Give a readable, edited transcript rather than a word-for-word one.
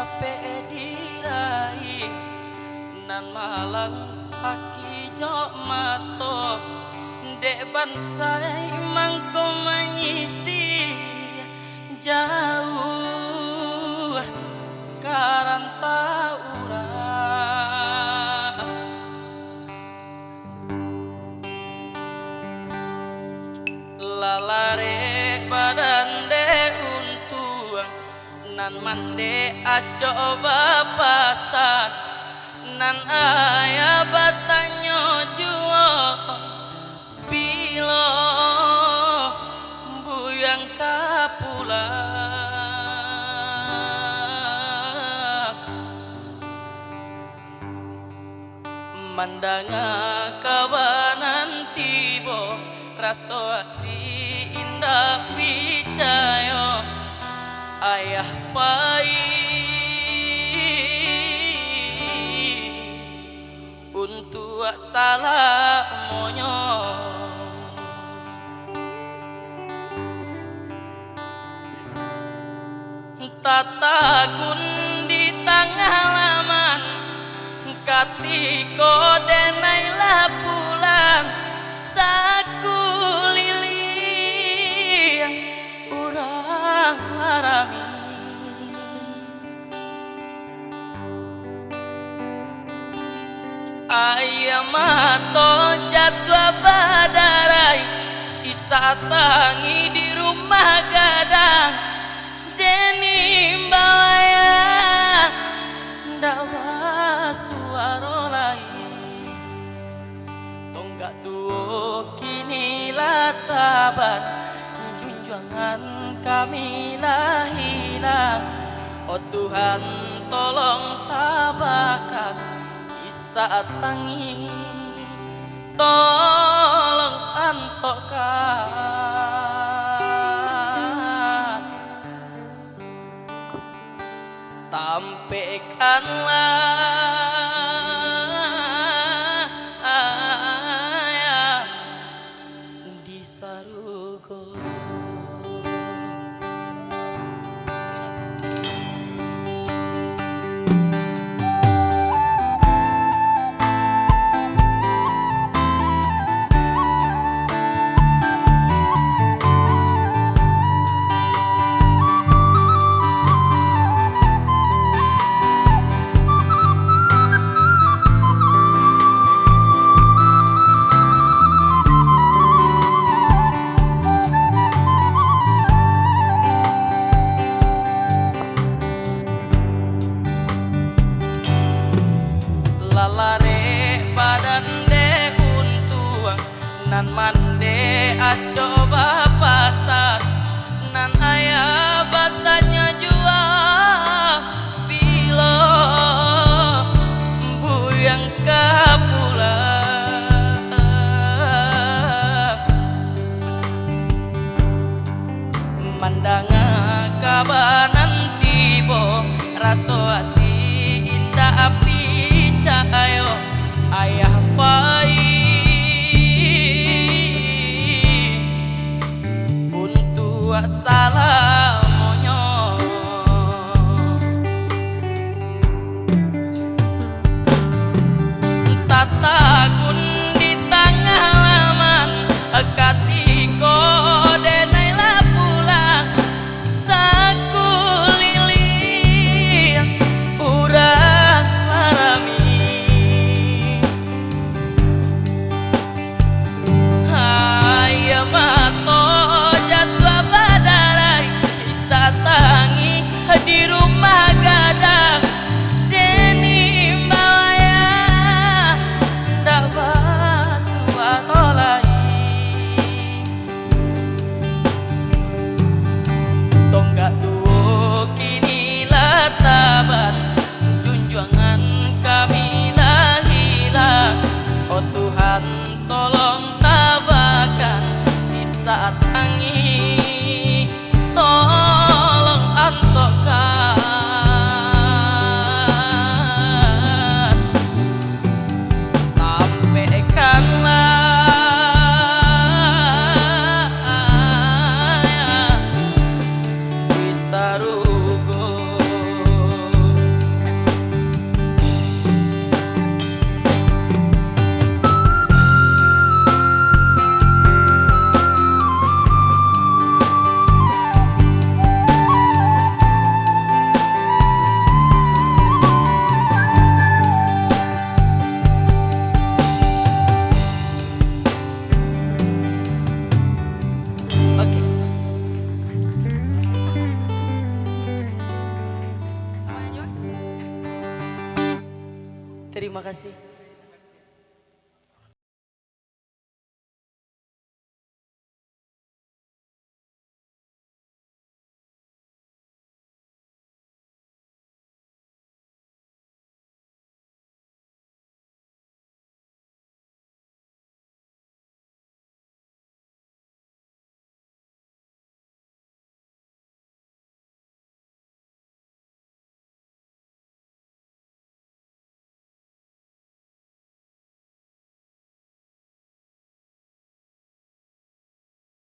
tape diraih nan malang sakijo mato dek bansai mangko manyisi jauh karanta urang lalare badan de untuang nan mande aco bapasan nan aya batanyo juo bilo buyang kapulang mandanga kawanan tibo raso hati indah picayo ayah pai untuk salah monyo tatagun di tengah laman katiko denailah pulang saku liliang urang larami ayam mato jadwa badarai isa tangi di rumah gadang deni bawaya dawa suaro lain tonggak tuo kini lataban junjungan kami lah hilang oh Tuhan tolong tabakan saat tangi tolong antokkan tampaikanlah di sarugo lalare badan de untuang nan mande aco bapasan nan ayah batanya jua bilo buyang kapulang mandanga kabanan tibo raso hati indah api cahayo ayah pai untuk salah monyo tatagun di tengah laman katiko denailah pulang saku liliang urang larami mato jadwa badarai isa tangi di rumah gadang deni bawaya dawa suara lain tonggak tuo kini lataban junjungan kami lah hilang oh Tuhan tolong tabakan saat tangi tolong antokkan tampaikanlah di sarugo Terima kasih.